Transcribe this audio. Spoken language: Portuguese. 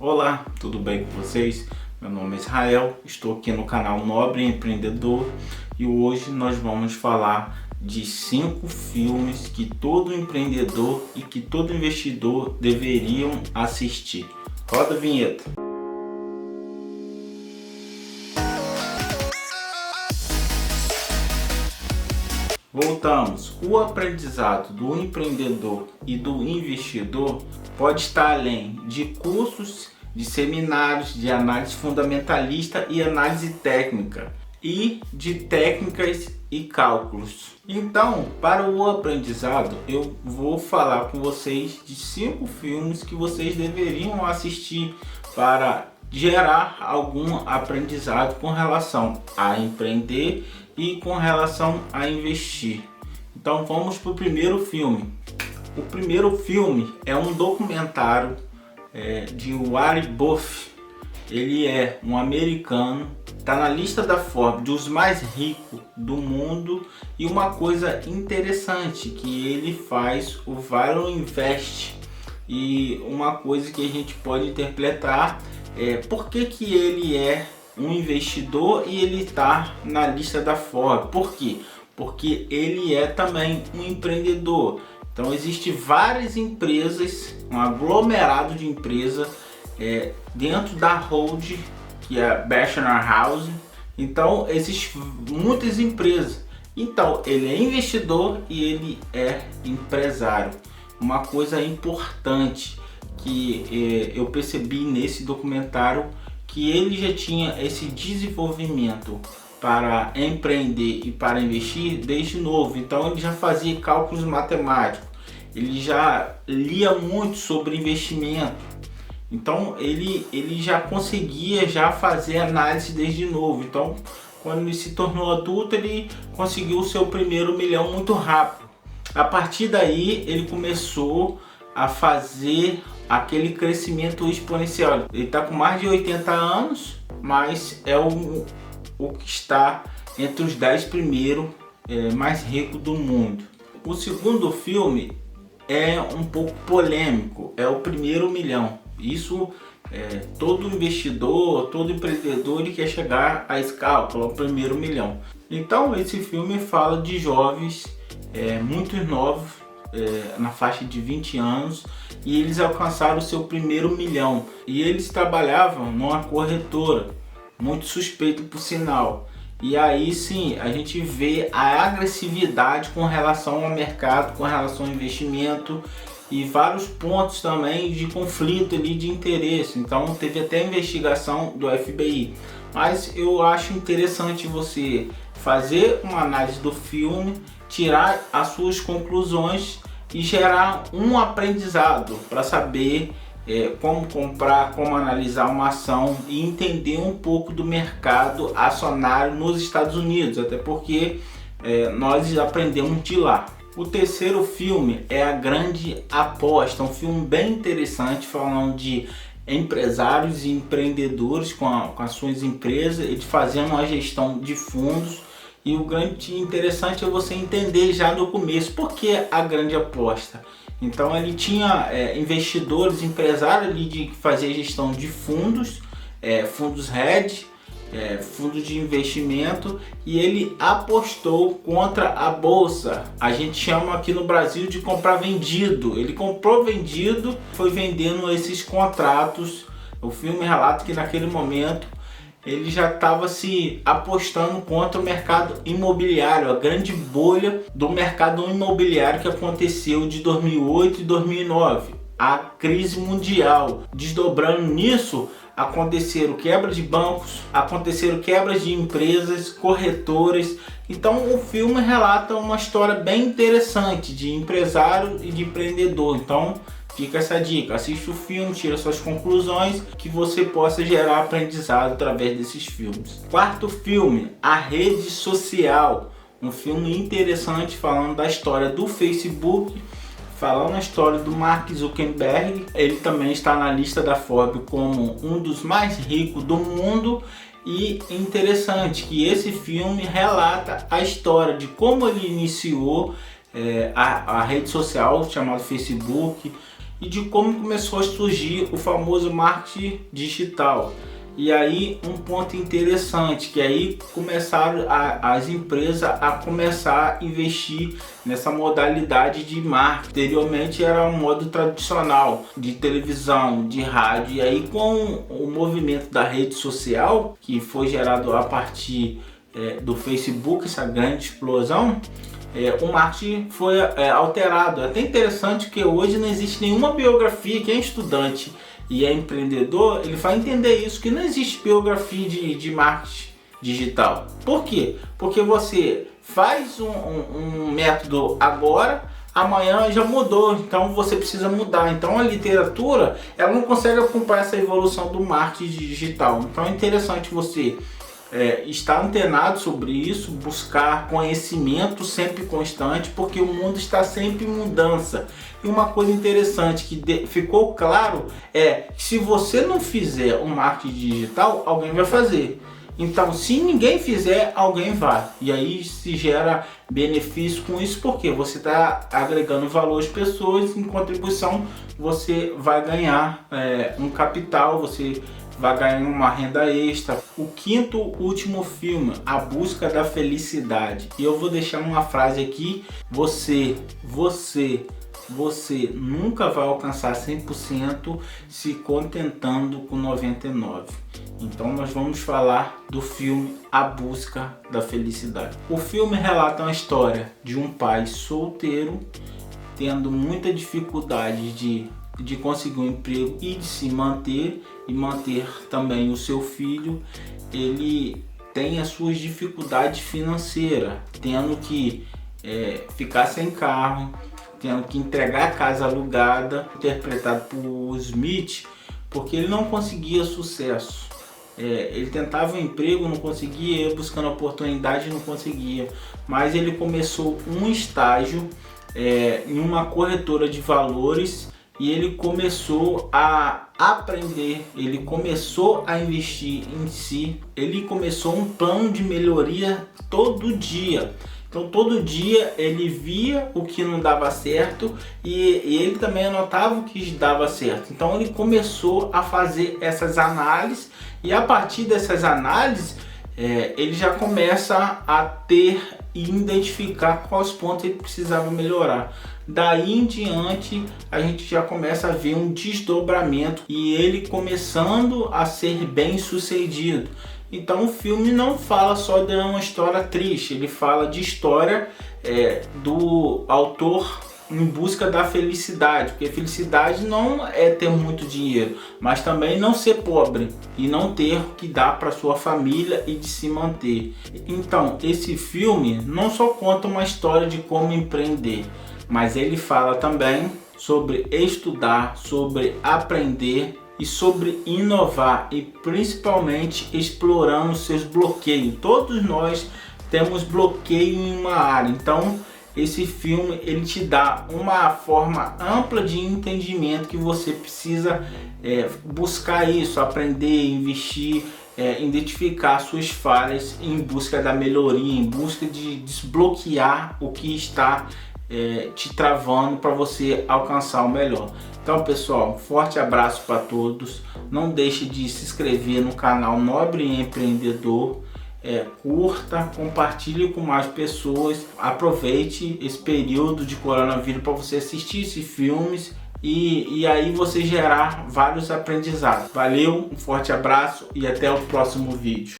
Olá, tudo bem com vocês? Meu nome é Israel, estou aqui no canal Nobre Empreendedor e hoje nós vamos falar de 5 filmes que todo empreendedor e que todo investidor deveriam assistir. Roda a vinheta. Voltamos. O aprendizado do empreendedor e do investidor pode estar além de cursos, de seminários, de análise fundamentalista e análise técnica e de técnicas e cálculos. Então, para o aprendizado, eu vou falar com vocês de 5 filmes que vocês deveriam assistir para gerar algum aprendizado com relação a empreender e com relação a investir. Então vamos para o primeiro filme. O primeiro filme é um documentário de Warren Buffett. Ele é um americano, está na lista da Forbes dos mais ricos do mundo, e uma coisa interessante que ele faz o Value Invest, e uma coisa que a gente pode interpretar é por que ele é um investidor e ele está na lista da Forbes. Por quê? Porque ele é também um empreendedor. Então existe várias empresas, um aglomerado de empresas dentro da hold, que é a Berkshire House. Então existem muitas empresas. Então ele é investidor e ele é empresário. Uma coisa importante que eu percebi nesse documentário, que ele já tinha esse desenvolvimento para empreender e para investir desde novo. Então ele já fazia cálculos matemáticos, ele já lia muito sobre investimento, então ele já conseguia já fazer análise desde novo. Então quando ele se tornou adulto, ele conseguiu o seu primeiro milhão muito rápido. A partir daí ele começou a fazer aquele crescimento exponencial. Ele está com mais de 80 anos, mas é o que está entre os 10 primeiros mais ricos do mundo. O segundo filme é um pouco polêmico, é o Primeiro Milhão. Isso todo investidor, todo empreendedor, ele quer chegar a esse cálculo, ao primeiro milhão. Então esse filme fala de jovens muito novos, na faixa de 20 anos, e eles alcançaram o seu primeiro milhão. E eles trabalhavam numa corretora, muito suspeito por sinal. E aí sim a gente vê a agressividade com relação ao mercado, com relação ao investimento, e vários pontos também de conflito ali de interesse. Então teve até investigação do FBI. Mas eu acho interessante você fazer uma análise do filme, tirar as suas conclusões e gerar um aprendizado para saber como comprar, como analisar uma ação e entender um pouco do mercado acionário nos Estados Unidos, até porque nós aprendemos de lá. O terceiro filme é A Grande Aposta, um filme bem interessante falando de empresários e empreendedores com as suas empresas, eles fazendo uma gestão de fundos. E o grande interessante é você entender já no começo por que a grande aposta. Então ele tinha investidores, empresários ali de fazer gestão de fundos, fundos hedge, fundos de investimento, e ele apostou contra a bolsa. A gente chama aqui no Brasil de comprar vendido. Ele comprou vendido, foi vendendo esses contratos. O filme relata que naquele momento ele já estava se apostando contra o mercado imobiliário, a grande bolha do mercado imobiliário que aconteceu de 2008 e 2009, a crise mundial. Desdobrando nisso, aconteceram quebra de bancos, aconteceram quebras de empresas, corretoras. Então o filme relata uma história bem interessante de empresário e de empreendedor. Então fica essa dica, assiste o filme, tira suas conclusões, que você possa gerar aprendizado através desses filmes. Quarto filme, A Rede Social, um filme interessante falando da história do Facebook, falando a história do Mark Zuckerberg. Ele também está na lista da Forbes como um dos mais ricos do mundo. E interessante que esse filme relata a história de como ele iniciou a rede social chamada Facebook, e de como começou a surgir o famoso marketing digital. E aí um ponto interessante, que aí começaram as empresas a começar a investir nessa modalidade de marketing. Anteriormente era um modo tradicional de televisão, de rádio, e aí com o movimento da rede social, que foi gerado a partir do Facebook, essa grande explosão, o marketing foi alterado. É até interessante que hoje não existe nenhuma biografia. Quem é estudante e é empreendedor, ele vai entender isso, que não existe biografia de marketing digital. Por quê? Porque você faz um método agora, amanhã já mudou, então você precisa mudar. Então a literatura, ela não consegue acompanhar essa evolução do marketing digital. Então é interessante você estar antenado sobre isso, buscar conhecimento sempre constante, porque o mundo está sempre em mudança. E uma coisa interessante que ficou claro é que se você não fizer um marketing digital, alguém vai fazer. Então, se ninguém fizer, alguém vai. E aí se gera benefício com isso, porque você está agregando valor às pessoas, em contribuição você vai ganhar um capital, você vai ganhar uma renda extra. O quinto último filme, A Busca da Felicidade. E eu vou deixar uma frase aqui: você nunca vai alcançar 100% se contentando com 99%. Então nós vamos falar do filme A Busca da Felicidade. O filme relata uma história de um pai solteiro tendo muita dificuldade de conseguir um emprego e de se manter, e manter também o seu filho. Ele tem as suas dificuldades financeiras, tendo que ficar sem carro, tendo que entregar a casa alugada, interpretado por Smith, porque ele não conseguia sucesso. Ele tentava um emprego, não conseguia, buscando oportunidade, não conseguia. Mas ele começou um estágio em uma corretora de valores, e ele começou a aprender, ele começou a investir em si, ele começou um plano de melhoria todo dia. Então todo dia ele via o que não dava certo e ele também anotava o que dava certo. Então ele começou a fazer essas análises, e a partir dessas análises ele já começa a ter e identificar quais pontos ele precisava melhorar. Daí em diante a gente já começa a ver um desdobramento e ele começando a ser bem sucedido. Então o filme não fala só de uma história triste, ele fala de história do autor em busca da felicidade, porque felicidade não é ter muito dinheiro, mas também não ser pobre e não ter o que dar para sua família e de se manter. Então esse filme não só conta uma história de como empreender, mas ele fala também sobre estudar, sobre aprender e sobre inovar, e principalmente explorando seus bloqueios. Todos nós temos bloqueio em uma área, então esse filme ele te dá uma forma ampla de entendimento que você precisa buscar isso, aprender, investir, identificar suas falhas em busca da melhoria, em busca de desbloquear o que está te travando para você alcançar o melhor. Então pessoal, forte abraço para todos. Não deixe de se inscrever no canal Nobre Empreendedor. Curta, compartilhe com mais pessoas. Aproveite esse período de coronavírus para você assistir esses filmes e aí você gerar vários aprendizados. Valeu, um forte abraço e até o próximo vídeo.